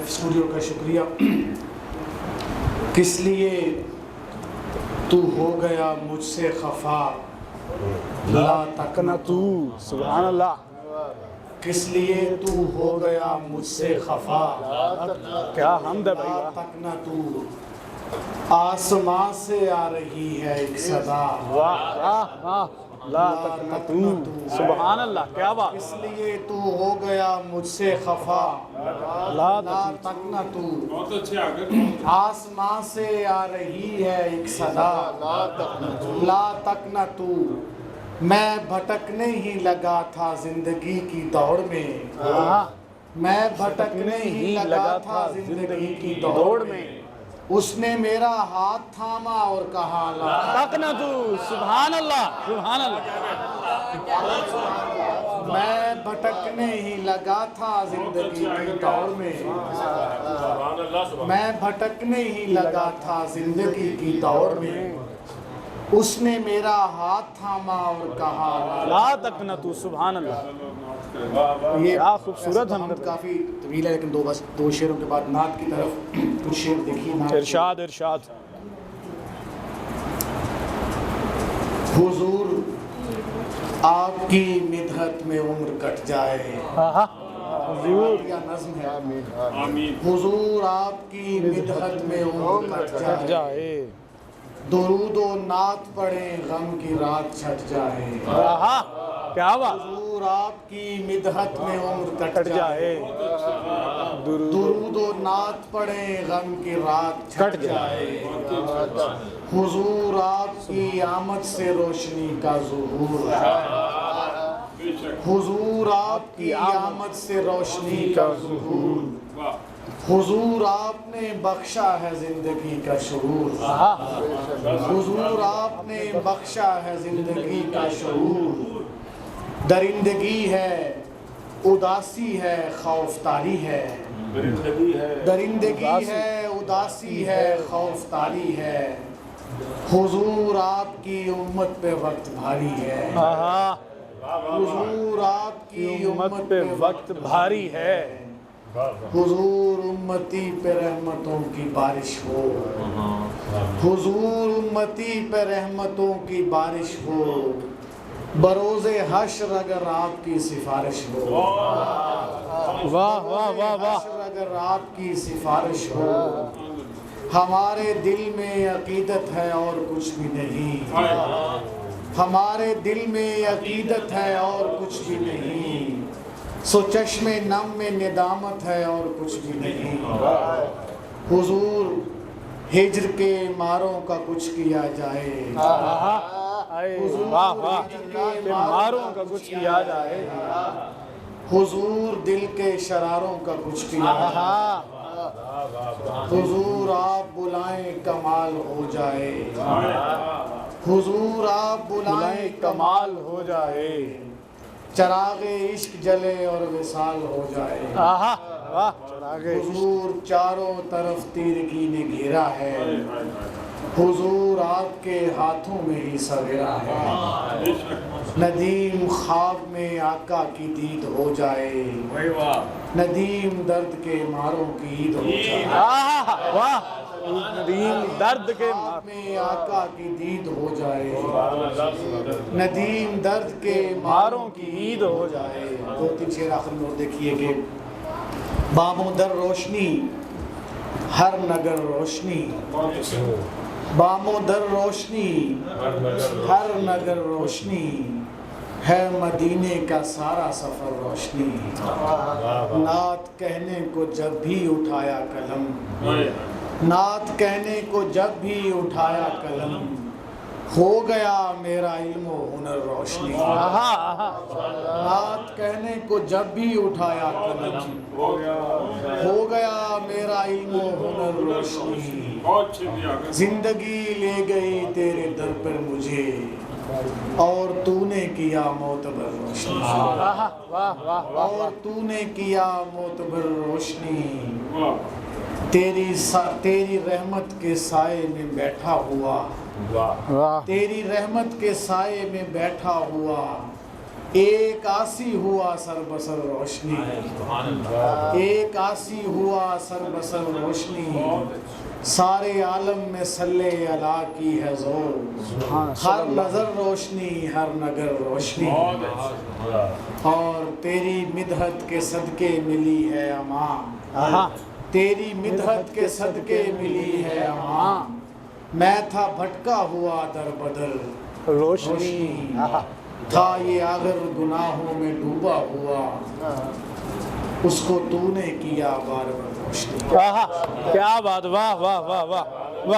Studio کا شکریہ. کس لیے تو ہو گیا مجھ سے خفا لا تکنا تو. سبحان اللہ. کس لیے تو ہو گیا مجھ سے خفا کیا حمد ہے بھائی. لا تکنا تو. آسمان سے آ رہی ہے ایک صدا واہ واہ واہ. لا تقنطوا. سبحان اللہ. کیا بات. کس لیے تو ہو گیا مجھ سے خفا لا لا تکنا تو. آسمان سے آ رہی ہے ایک صدا لا تکنا تو. میں بھٹکنے ہی لگا تھا زندگی کی دوڑ میں. میں بھٹکنے ہی لگا تھا زندگی کی دوڑ میں. اس نے میرا ہاتھ تھاما اور کہا لا تقنطوا. سبحان اللہ. سبحان اللہ. میں بھٹکنے ہی لگا تھا زندگی کی دوڑ میں. میں بھٹکنے ہی لگا تھا زندگی کی دوڑ میں. اس نے میرا ہاتھ تھاما اور کہا لا تقنطوا. سبحان اللہ. یہ کیا خوبصورت ہم حمد. کافی طویل ہے لیکن دو شعروں کے بعد نعت کی طرف کچھ شعر دیکھیے. ارشاد ارشاد. حضور آپ کی مدحت میں عمر کٹ جائے. یا نظم ہے. حضور آپ کی مدحت میں عمر کٹ جائے. درود و نعت پڑھیں غم کی رات چھٹ جائے. کیا بات. حضور آپ کی مدحت میں عمر کٹ جائے. درود و نعت پڑھیں غم کی رات چھٹ جائے. حضور آپ کی آمد سے روشنی کا ظہور. حضور آپ کی آمد سے روشنی کا ظہور. حضور آپ نے بخشا ہے زندگی کا شعور. حضور آپ نے بخشا ہے زندگی کا شعور. درندگی ہے اداسی ہے خوف تاری ہے. درندگی ہے اداسی ہے خوف تاری ہے. حضور آپ کی امت پہ وقت بھاری ہے. حضور آپ کی امت پہ وقت بھاری ہے. حضور امتی پہ رحمتوں کی بارش ہو. حضور امتی پہ رحمتوں کی بارش ہو. بروز حشر اگر آپ کی سفارش ہو. واہ واہ واہ واہ. حشر اگر آپ کی سفارش ہو. ہمارے دل میں عقیدت ہے اور کچھ بھی نہیں. ہمارے دل میں عقیدت ہے اور کچھ بھی نہیں. سو چشم نم میں ندامت ہے اور کچھ بھی نہیں. حضور ہجر کے ماروں کا کچھ کیا جائے. واہ واہ. ماروں کا کچھ کیا جائے. حضور دل کے شراروں کا کچھ کیا جائے. حضور آپ بلائیں کمال ہو جائے. حضور آپ بلائیں کمال ہو جائے. چراغ عشق جلے اور وصال ہو جائے. حضور چاروں طرف تیرگی نے گھیرا ہے. حضور آپ کے ہاتھوں میں ہی سویرا ہے. ندیم خواب میں آقا کی دید ہو جائے. ندیم درد کے ماروں کی عید ہو جائے. ندیم درد کے خواب میں آقا کی دید ہو جائے. ندیم درد کے ماروں کی عید ہو جائے. دو تین شعر آخر میں اور دیکھیے کہ باموں در روشنی ہر نگر روشنی. باموں در روشنی ہر نگر روشنی. ہے مدینے کا سارا سفر روشنی. نعت کہنے کو جب بھی اٹھایا قلم. نعت کہنے کو جب بھی اٹھایا قلم. ہو گیا میرا علم و ہنر روشنی. نعت کہنے کو جب بھی اٹھایا قلم. ہو گیا میرا علم و ہنر روشنی. زندگی لے گئی تیرے در پر مجھے اور تو نے کیا معتبر روشنی. اور تو نے کیا معتبر روشنی. تیری رحمت کے سائے میں بیٹھا ہوا. تیری رحمت کے سائے میں بیٹھا ہوا. ایک آسی ہوا سر بسر روشنی، ایک آسی ہوا سر بسر روشنی، سارے عالم میں صلی اللہ کی ہے زور، ہر نظر روشنی ہر نگر روشنی، اور تیری مدحت کے صدقے ملی ہے امان، تیری مدحت کے صدقے ملی ہے امان، میں تھا بھٹکا ہوا در بدر روشنی، تھا یہ آگر گناہوں میں ڈوبا ہوا، اس کو تو نے کیا بار بار روشنی۔ کیا بات، واہ واہ واہ واہ۔